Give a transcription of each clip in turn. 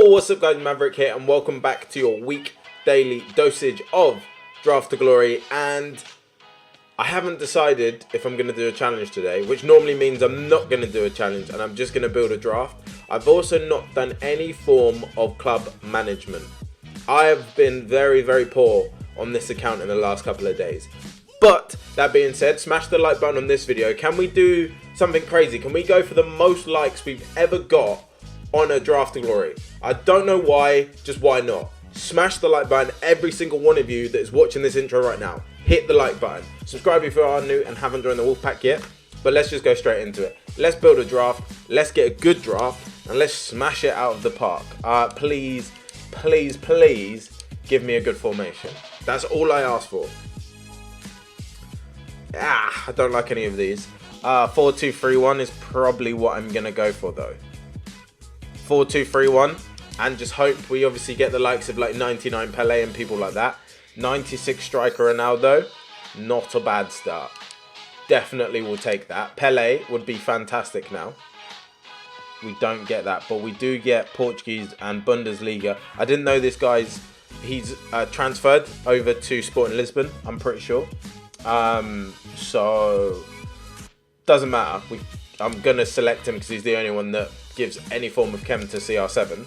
Yo, what's up guys, Maverick here and welcome back to your week daily dosage of Draft to Glory. And I haven't decided if I'm going to do a challenge today, which normally means I'm not going to do a challenge and I'm just going to build a draft. I've also not done any form of club management. I have been very poor on this account in the last couple of days. But that being said, smash the like button on this video. Can we do something crazy? Can we go for the most likes we've ever got on a Draft to Glory? I don't know why, just why not? Smash the like button, every single one of you that is watching this intro right now. Hit the like button. Subscribe if you are new and haven't joined the Wolfpack yet. But let's just go straight into it. Let's build a draft, let's get a good draft, and let's smash it out of the park. Please give me a good formation. That's all I ask for. I don't like any of these. 4-2-3-1 is probably what I'm going to go for though. 4-2-3-1, and just hope we obviously get the likes of like 99 Pele and people like that. 96 striker Ronaldo, not a bad start. Definitely will take that. Pele would be fantastic now. We don't get that, but we do get Portuguese and Bundesliga. I didn't know this guy's, he's transferred over to Sporting Lisbon, I'm pretty sure. So doesn't matter. I'm gonna select him because he's the only one that gives any form of chem to CR7.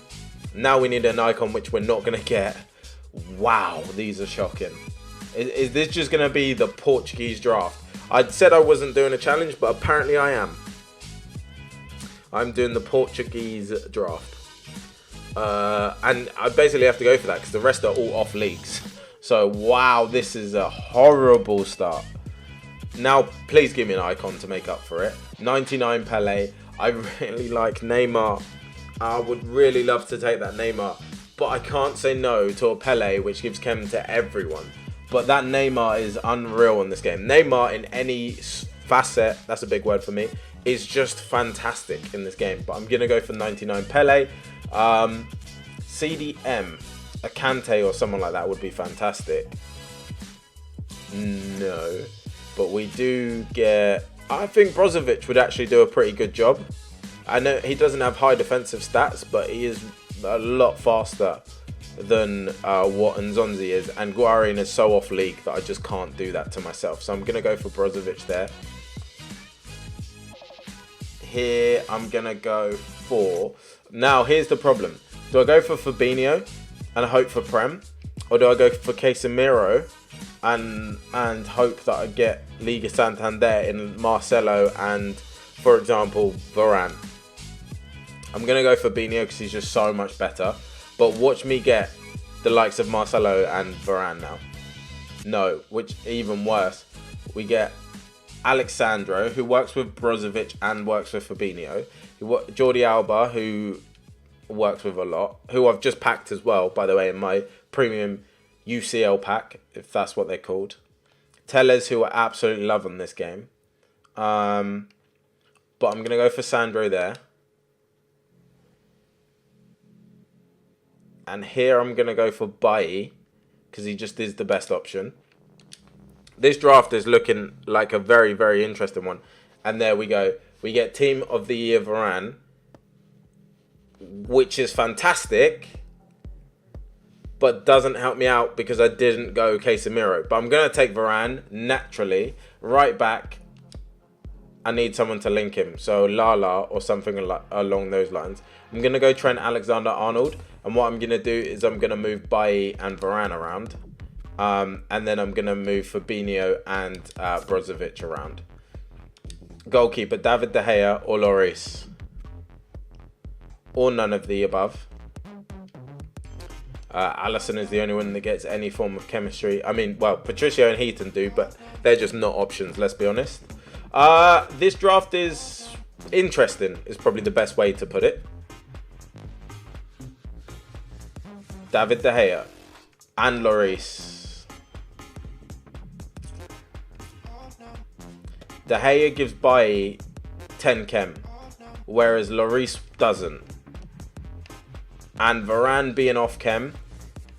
Now we need an icon, which we're not gonna get. Wow, these are shocking. Is this just gonna be the Portuguese draft? I said I wasn't doing a challenge, but apparently I am. I'm doing the Portuguese draft. And I basically have to go for that because the rest are all off leagues. So, wow, this is a horrible start. Now, please give me an icon to make up for it. 99 Pele. I really like Neymar. I would really love to take that Neymar. But I can't say no to a Pele, which gives chem to everyone. But that Neymar is unreal in this game. Neymar in any facet, that's a big word for me, is just fantastic in this game. But I'm going to go for 99 Pele. CDM. A Kante or someone like that would be fantastic. No. But we do get... I think Brozovic would actually do a pretty good job. I know he doesn't have high defensive stats, but he is a lot faster than what Nzonzi is. And Guarin is so off league that I just can't do that to myself. So I'm going to go for Brozovic there. Here I'm going to go for... Now, here's the problem. Do I go for Fabinho and hope for Prem? Or do I go for Casemiro and hope that I get Liga Santander in Marcelo and, for example, Varane? I'm going to go for Fabinho because he's just so much better. But watch me get the likes of Marcelo and Varane now. No, which even worse. We get Alexandro, who works with Brozovic and works with Fabinho. Jordi Alba, who works with a lot, who I've just packed as well, by the way, in my premium UCL pack, if that's what they're called. Tellez, who I absolutely love on this game. But I'm going to go for Sandro there. And here I'm going to go for Bailly, because he just is the best option. This draft is looking like a very interesting one. And there we go. We get Team of the Year Varane, which is fantastic, but doesn't help me out because I didn't go Casemiro. But I'm going to take Varane naturally. Right back, I need someone to link him. So Lala or something along those lines. I'm going to go Trent Alexander-Arnold. And what I'm going to do is I'm going to move Bailly and Varane around. And then I'm going to move Fabinho and Brozovic around. Goalkeeper, David De Gea or Lloris. Or none of the above. Alisson is the only one that gets any form of chemistry. I mean, well, Patricio and Heaton do, but they're just not options, let's be honest. This draft is interesting, is probably the best way to put it. David De Gea and Lloris. De Gea gives Bailly 10 chem, whereas Lloris doesn't. And Varane being off chem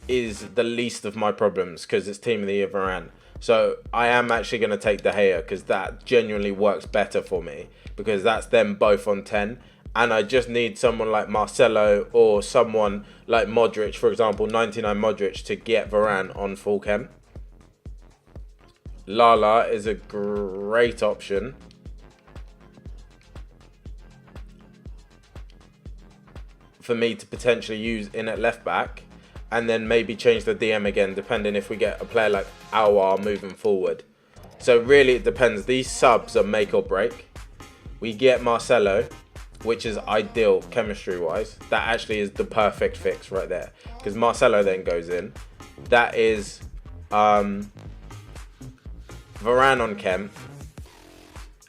is the least of my problems because it's Team of the Year Varane. So I am actually going to take De Gea because that genuinely works better for me because that's them both on 10 and I just need someone like Marcelo or someone like Modric, for example, 99 Modric, to get Varane on full chem. Lala is a great option. For me to potentially use in at left back, and then maybe change the DM again, depending if we get a player like Awar moving forward. So really it depends. These subs are make or break. We get Marcelo, which is ideal chemistry wise. That actually is the perfect fix right there, because Marcelo then goes in. That is Varane on chem,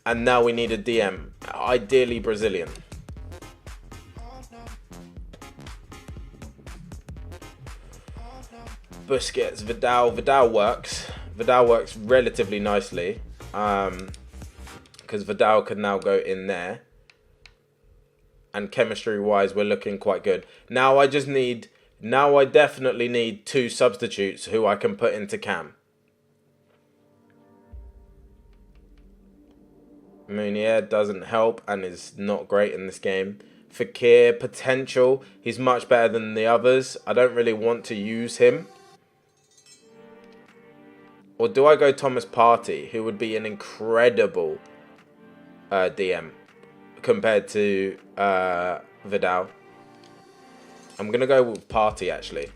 and now we need a DM, ideally Brazilian. Busquets, Vidal works. Vidal works relatively nicely, because Vidal can now go in there. And chemistry-wise, we're looking quite good. Now I definitely need 2 substitutes who I can put into cam. Munier doesn't help and is not great in this game. Fekir, potential. He's much better than the others. I don't really want to use him. Or do I go Thomas Partey, who would be an incredible DM compared to Vidal? I'm going to go with Partey, actually.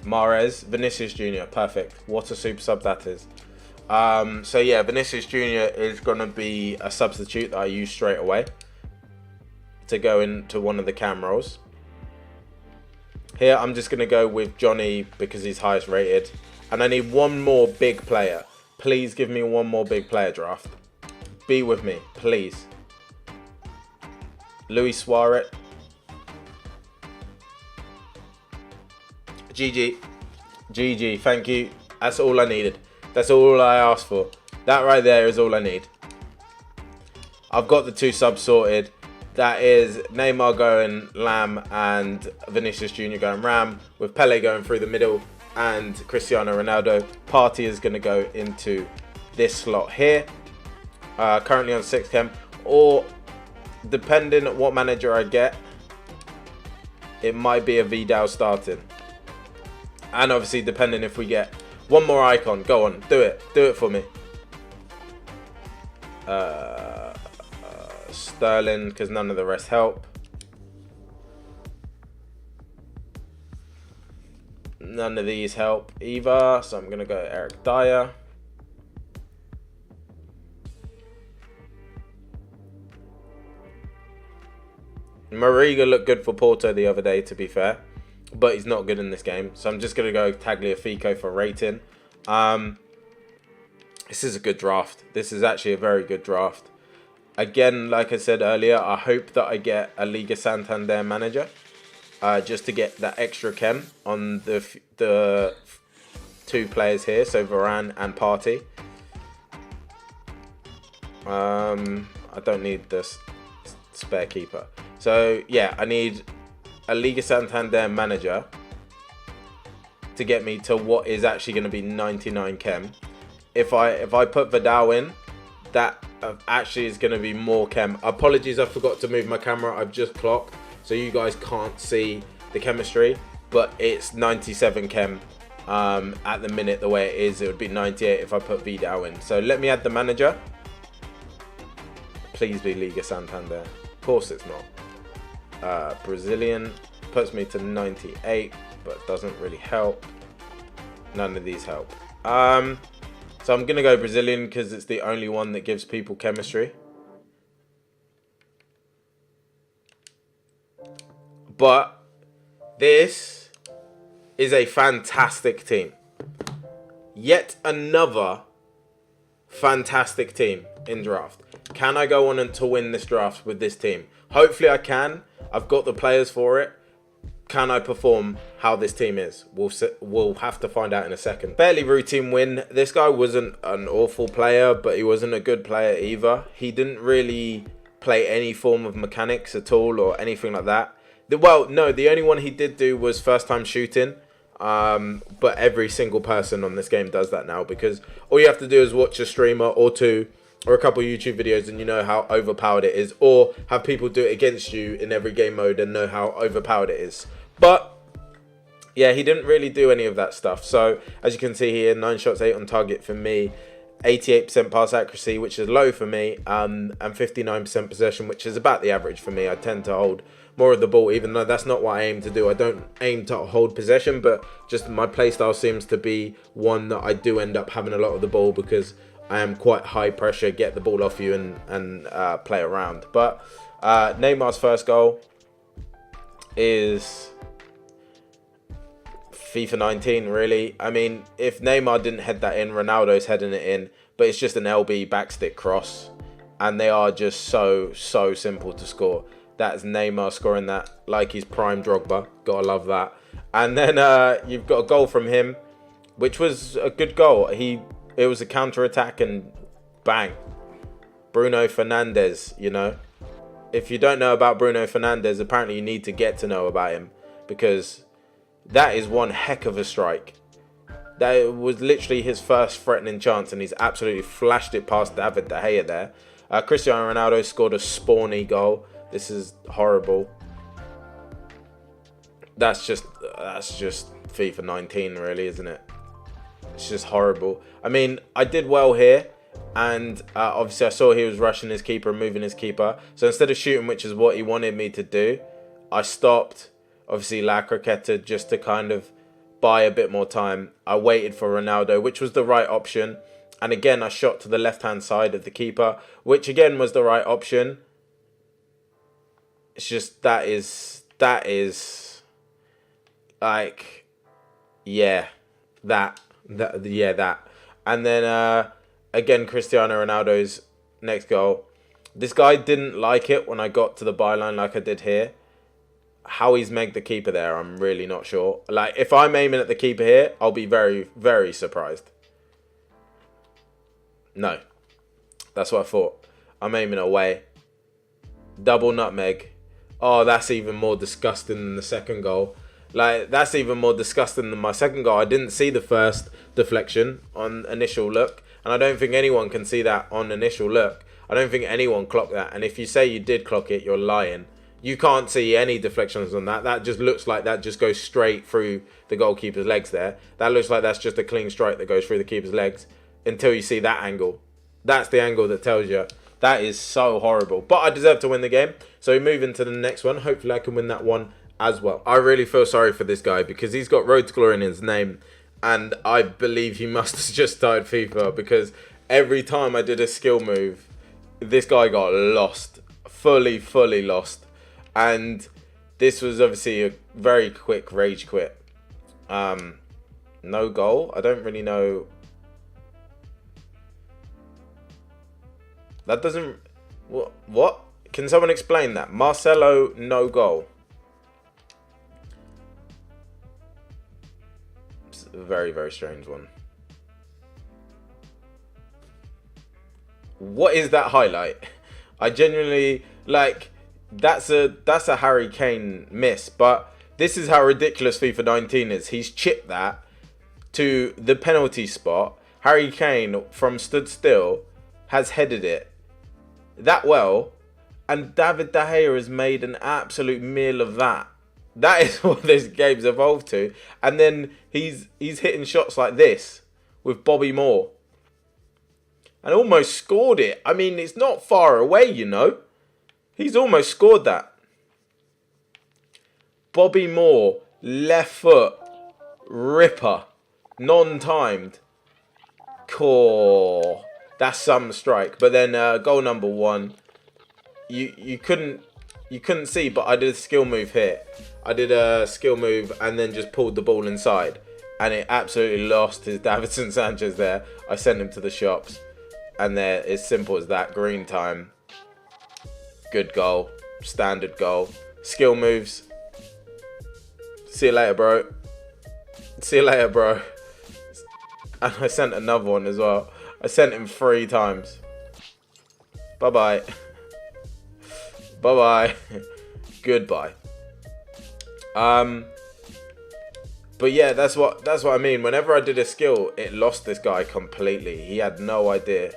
Mahrez, Vinicius Jr., perfect. What a super sub that is. So yeah, Vinicius Jr. is going to be a substitute that I use straight away to go into one of the cam roles. Here, I'm just going to go with Johnny because he's highest rated. And I need one more big player. Please give me one more big player draft. Be with me, please. Luis Suarez. GG. GG, thank you. That's all I needed. That's all I asked for. That right there is all I need. I've got the 2 subs sorted. That is Neymar going Lamb and Vinicius Jr. going Ram, with Pele going through the middle and Cristiano Ronaldo. Partey is going to go into this slot here. Currently on 6 chem. Or, depending on what manager I get, it might be a Vidal starting. And obviously, depending if we get one more icon. Go on, do it. Do it for me. Sterling, because none of the rest help. None of these help either, so I'm going to go Eric Dyer. Mariga looked good for Porto the other day, to be fair, but he's not good in this game, so I'm just going to go Tagliafico for rating. This is a good draft. This is actually a very good draft. Again, like I said earlier, I hope that I get a Liga Santander manager, just to get that extra chem on the 2 players here, so Varane and Partey. I don't need this spare keeper. So yeah, I need a Liga Santander manager to get me to what is actually going to be 99 chem. If I put Vidal in, that actually is going to be more chem. Apologies, I forgot to move my camera. I've just clocked, so you guys can't see the chemistry, but it's 97 chem at the minute. The way it is, it would be 98 if I put Vidal in. So let me add the manager. Please be Liga Santander. Of course it's not. Brazilian puts me to 98, but doesn't really help. None of these help. So I'm going to go Brazilian because it's the only one that gives people chemistry. But this is a fantastic team. Yet another fantastic team in draft. Can I go on and to win this draft with this team? Hopefully I can. I've got the players for it. Can I perform how this team is? We'll have to find out in a second. Fairly routine win. This guy wasn't an awful player, but he wasn't a good player either. He didn't really play any form of mechanics at all or anything like that. Well, no, the only one he did do was first time shooting. But every single person on this game does that now, because all you have to do is watch a streamer or 2 or a couple of YouTube videos and you know how overpowered it is, or have people do it against you in every game mode and know how overpowered it is. But yeah, he didn't really do any of that stuff. So as you can see here, 9 shots, 8 on target for me, 88% pass accuracy, which is low for me, and 59% possession, which is about the average for me. I tend to hold more of the ball, even though that's not what I aim to do. I don't aim to hold possession, but just my playstyle seems to be one that I do end up having a lot of the ball because I am quite high pressure, get the ball off you and play around. But Neymar's first goal is FIFA 19, really. I mean, if Neymar didn't head that in, Ronaldo's heading it in, but it's just an LB backstick cross, and they are just so simple to score. That's Neymar scoring that like he's prime Drogba. Gotta love that. And then you've got a goal from him, which was a good goal. It was a counter attack and bang, Bruno Fernandes. You know, if you don't know about Bruno Fernandes, apparently you need to get to know about him, because that is one heck of a strike. That was literally his first threatening chance, and he's absolutely flashed it past David De Gea there. Cristiano Ronaldo scored a spawny goal. This is horrible. That's just FIFA 19, really, isn't it? It's just horrible. I mean, I did well here, and obviously I saw he was rushing his keeper and moving his keeper. So instead of shooting, which is what he wanted me to do, I stopped. Obviously, La Croqueta, just to kind of buy a bit more time. I waited for Ronaldo, which was the right option. And again, I shot to the left-hand side of the keeper, which again was the right option. It's just that is like, yeah, that. And then again, Cristiano Ronaldo's next goal. This guy didn't like it when I got to the byline like I did here. How he's megged the keeper there, I'm really not sure. Like, if I'm aiming at the keeper here, I'll be very, very surprised. No. That's what I thought. I'm aiming away. Double nutmeg. Oh, that's even more disgusting than the second goal. Like, that's even more disgusting than my second goal. I didn't see the first deflection on initial look, and I don't think anyone can see that on initial look. I don't think anyone clocked that, and if you say you did clock it, you're lying. You can't see any deflections on that. That just looks like that just goes straight through the goalkeeper's legs there. That looks like that's just a clean strike that goes through the keeper's legs until you see that angle. That's the angle that tells you. That is so horrible. But I deserve to win the game. So we move into the next one. Hopefully I can win that one as well. I really feel sorry for this guy because he's got Road to Glory in his name. And I believe he must have just started FIFA, because every time I did a skill move, this guy got lost. Fully lost. And this was obviously a very quick rage quit. No goal. I don't really know. That doesn't... What? Can someone explain that? Marcelo, no goal. It's a very, very strange one. What is that highlight? I genuinely... Like... That's a Harry Kane miss, but this is how ridiculous FIFA 19 is. He's chipped that to the penalty spot. Harry Kane, from stood still, has headed it that well, and David De Gea has made an absolute meal of that. That is what this game's evolved to. And then he's hitting shots like this with Bobby Moore, and almost scored it. I mean, it's not far away, you know. He's almost scored that. Bobby Moore, left foot, ripper, non-timed. Core. That's some strike. But then goal number one, you couldn't see, but I did a skill move here. I did a skill move and then just pulled the ball inside, and it absolutely lost his Davinson Sanchez there. I sent him to the shops, and there, it's simple as that. Green time. Good goal. Standard goal. Skill moves. See you later, bro. See you later, bro. And I sent another one as well. I sent him 3 times. Bye-bye. Bye-bye. Goodbye. But yeah, that's what I mean. Whenever I did a skill, it lost this guy completely. He had no idea.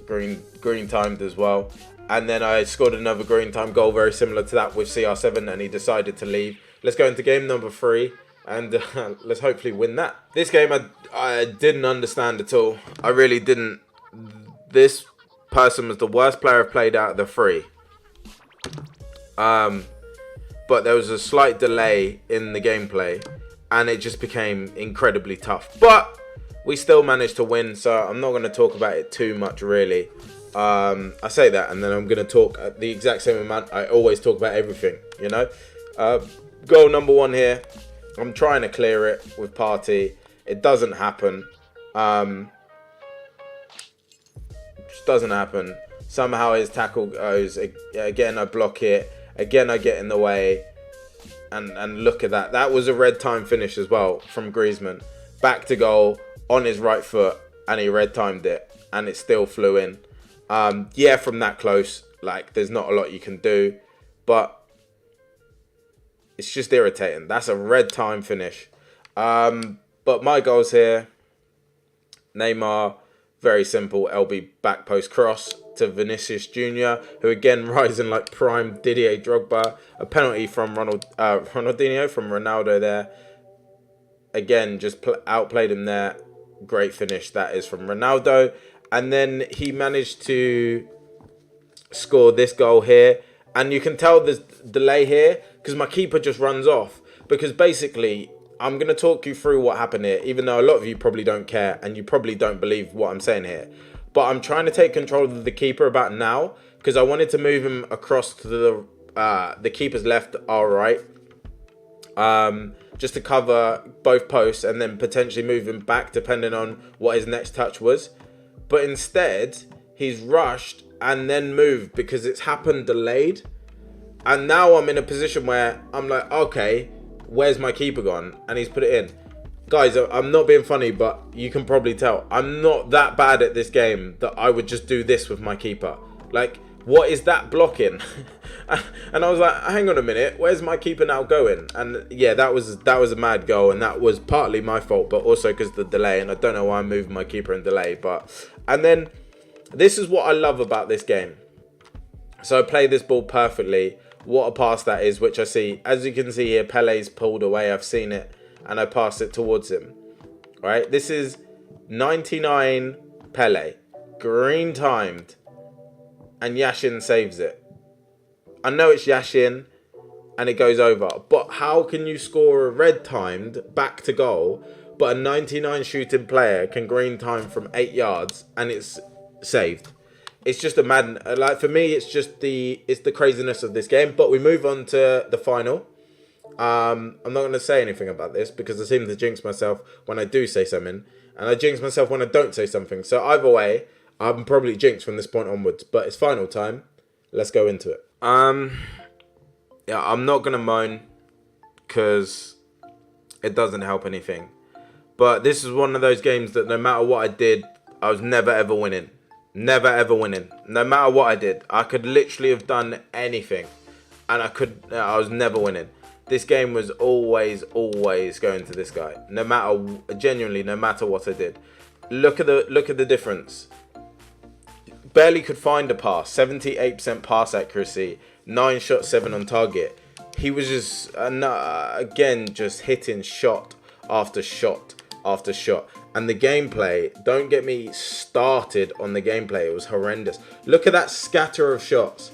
green timed as well. And then I scored another green time goal very similar to that with CR7, and he decided to leave. Let's go into game number 3, and let's hopefully win that. This game I didn't understand at all. I really didn't. This person was the worst player I've played out of the 3. But there was a slight delay in the gameplay, and it just became incredibly tough. But we still managed to win, so I'm not going to talk about it too much, really. I say that, and then I'm going to talk at the exact same amount. I always talk about everything, you know. Goal number 1 here. I'm trying to clear it with Party. It doesn't happen. Just doesn't happen. Somehow his tackle goes. Again, I block it. Again, I get in the way. And look at that. That was a red time finish as well from Griezmann. Back to goal on his right foot, and he red timed it, and it still flew in. Yeah, from that close, like, there's not a lot you can do, but it's just irritating. That's a red time finish. But my goals here, Neymar, very simple, LB back post cross to Vinicius Jr., who again rising like prime Didier Drogba. A penalty from Ronaldinho, from Ronaldo there. Again, just outplayed him there. Great finish, that is from Ronaldo. And then he managed to score this goal here. And you can tell there's delay here because my keeper just runs off. Because basically, I'm going to talk you through what happened here, even though a lot of you probably don't care and you probably don't believe what I'm saying here. But I'm trying to take control of the keeper about now because I wanted to move him across to the keeper's left, our right. Just to cover both posts and then potentially move him back depending on what his next touch was. But instead, he's rushed and then moved because it's happened delayed. And now I'm in a position where I'm like, okay, where's my keeper gone? And he's put it in. Guys, I'm not being funny, but you can probably tell. I'm not that bad at this game that I would just do this with my keeper. Like, what is that blocking? And I was like, hang on a minute, where's my keeper now going? And yeah, that was a mad goal, and that was partly my fault, but also because of the delay, and I don't know why I'm moving my keeper in delay. And then this is what I love about this game. So I play this ball perfectly. What a pass that is, which I see. As you can see here, Pele's pulled away. I've seen it, and I pass it towards him. Right, this is 99 Pele, green timed, and Yashin saves it. I know it's Yashin, and it goes over. But how can you score a red timed back to goal, but a 99 shooting player can green time from 8 yards and it's saved? It's just a mad. Like, for me, it's just the craziness of this game. But we move on to the final. I'm not going to say anything about this because I seem to jinx myself when I do say something, and I jinx myself when I don't say something. So either way, I'm probably jinxed from this point onwards. But it's final time. Let's go into it. Yeah, I'm not going to moan because it doesn't help anything. But this is one of those games that no matter what I did, I was never ever winning. Never ever winning. No matter what I did, I could literally have done anything, and I was never winning. This game was always going to this guy. No matter what I did. Look at the difference. Barely could find a pass. 78% pass accuracy. 9 shots, 7 on target. He was just again just hitting shot after shot after shot. And the gameplay, don't get me started on the gameplay. It was horrendous. Look at that scatter of shots.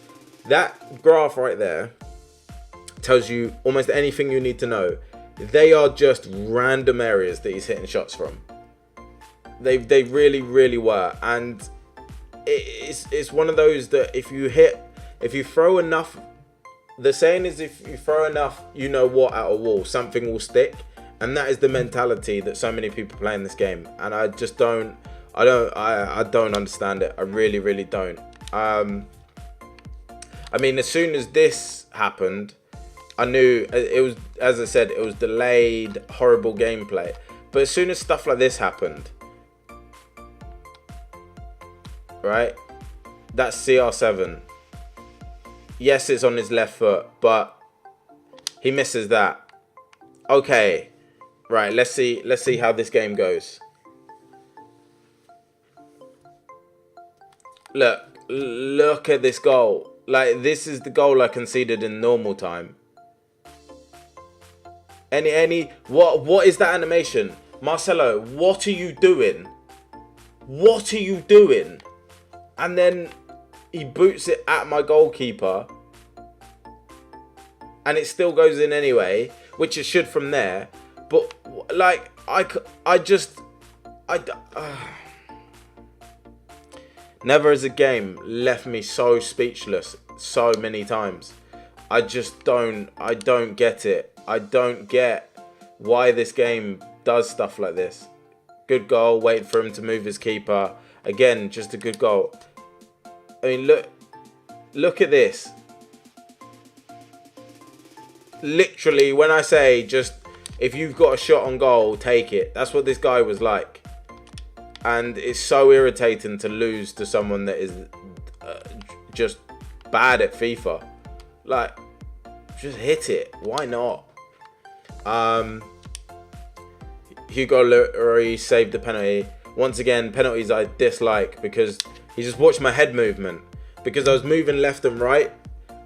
That graph right there tells you almost anything you need to know. They are just random areas that he's hitting shots from. They really were. And it's one of those that if you throw enough, the saying is if you throw enough, you know what, at a wall, something will stick. And that is the mentality that so many people play in this game. And I just don't understand it. I really don't. I mean, as soon as this happened, I knew it was, as I said, it was delayed, horrible gameplay. But as soon as stuff like this happened, right? That's CR7. Yes, it's on his left foot, but he misses that. Okay. Right, let's see how this game goes. Look at this goal. Like, this is the goal I conceded in normal time. What is that animation? Marcelo, what are you doing? What are you doing? And then he boots it at my goalkeeper. And it still goes in anyway, which it should from there. But, like, Never as a game left me so speechless so many times. I don't get it. I don't get why this game does stuff like this. Good goal, wait for him to move his keeper. Again, just a good goal. I mean, look at this. Literally, when I say just, if you've got a shot on goal, take it. That's what this guy was like. And it's so irritating to lose to someone that is just bad at FIFA. Like, just hit it. Why not? Hugo Lloris saved the penalty. Once again, penalties I dislike because he just watched my head movement. Because I was moving left and right.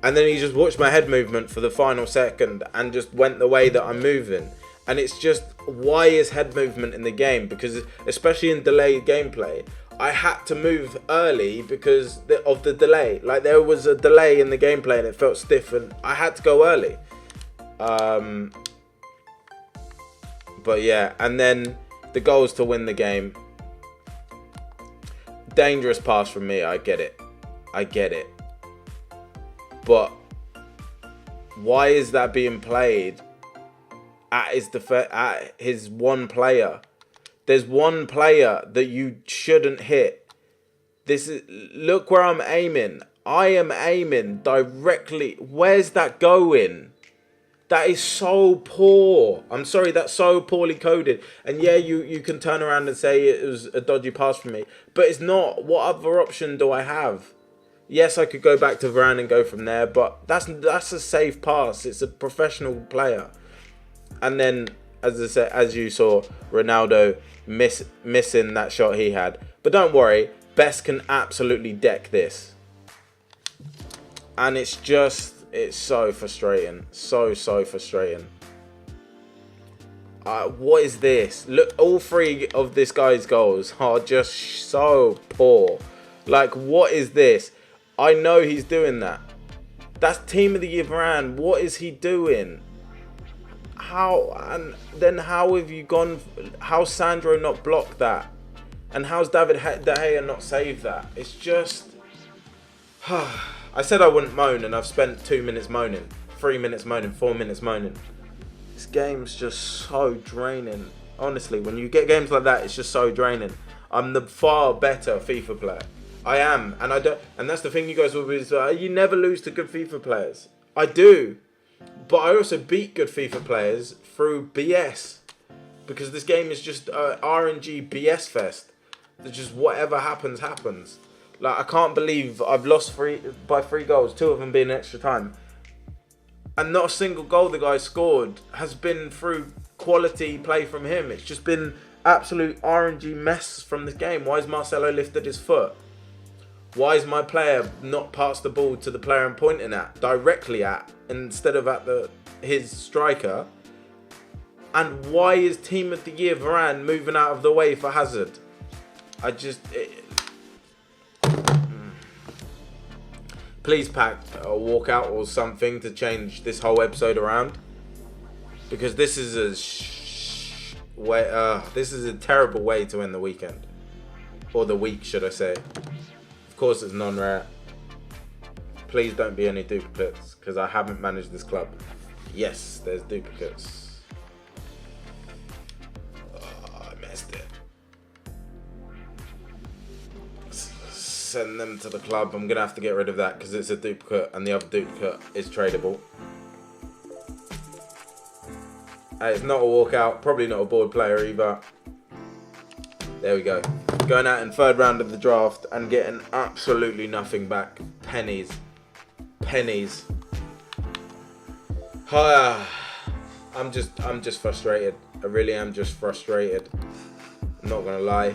And then he just watched my head movement for the final second and just went the way that I'm moving. And it's just, why is head movement in the game? Because especially in delayed gameplay, I had to move early because of the delay. Like, there was a delay in the gameplay and it felt stiff and I had to go early. But yeah, and then the goals to win the game. Dangerous pass from me, I get it. But why is that being played at his one player? There's one player that you shouldn't hit. Look where I'm aiming. I am aiming directly. Where's that going? That is so poor. I'm sorry, that's so poorly coded. And yeah, you can turn around and say it was a dodgy pass from me. But it's not. What other option do I have? Yes, I could go back to Varane and go from there. But that's a safe pass. It's a professional player. And then, as I said, as you saw, Ronaldo missing that shot he had. But don't worry, Best can absolutely deck this. And it's so frustrating. So frustrating. What is this? Look, all three of this guy's goals are just so poor. Like, what is this? I know he's doing that. That's Team of the Year Varane. What is he doing? How? And then how have you gone? How's Sandro not blocked that? And how's David De Gea not saved that? It's just... I said I wouldn't moan, and I've spent 2 minutes moaning, 3 minutes moaning, 4 minutes moaning. This game's just so draining. Honestly, when you get games like that, it's just so draining. I'm the far better FIFA player. I am, and I don't. And that's the thing, you guys will be. You never lose to good FIFA players. I do, but I also beat good FIFA players through BS, because this game is just RNG BS fest. It's just whatever happens, happens. Like, I can't believe I've lost by 3 goals, 2 of them being extra time. And not a single goal the guy scored has been through quality play from him. It's just been absolute RNG mess from this game. Why has Marcelo lifted his foot? Why is my player not passed the ball to the player I'm pointing at, directly at, instead of at his striker? And why is Team of the Year Varane moving out of the way for Hazard? Please pack a walkout or something to change this whole episode around, because this is this is a terrible way to end the weekend, or the week, should I say. Of course, it's non-rare. Please don't be any duplicates, because I haven't managed this club. Yes, there's duplicates. Oh, I missed it. Send them to the club. I'm gonna have to get rid of that because it's a duplicate, and the other duplicate is tradable. It's not a walkout, probably not a board player either. There we go. Going out in 3rd round of the draft and getting absolutely nothing back. Pennies. I'm just frustrated. I really am just frustrated. I'm not gonna lie.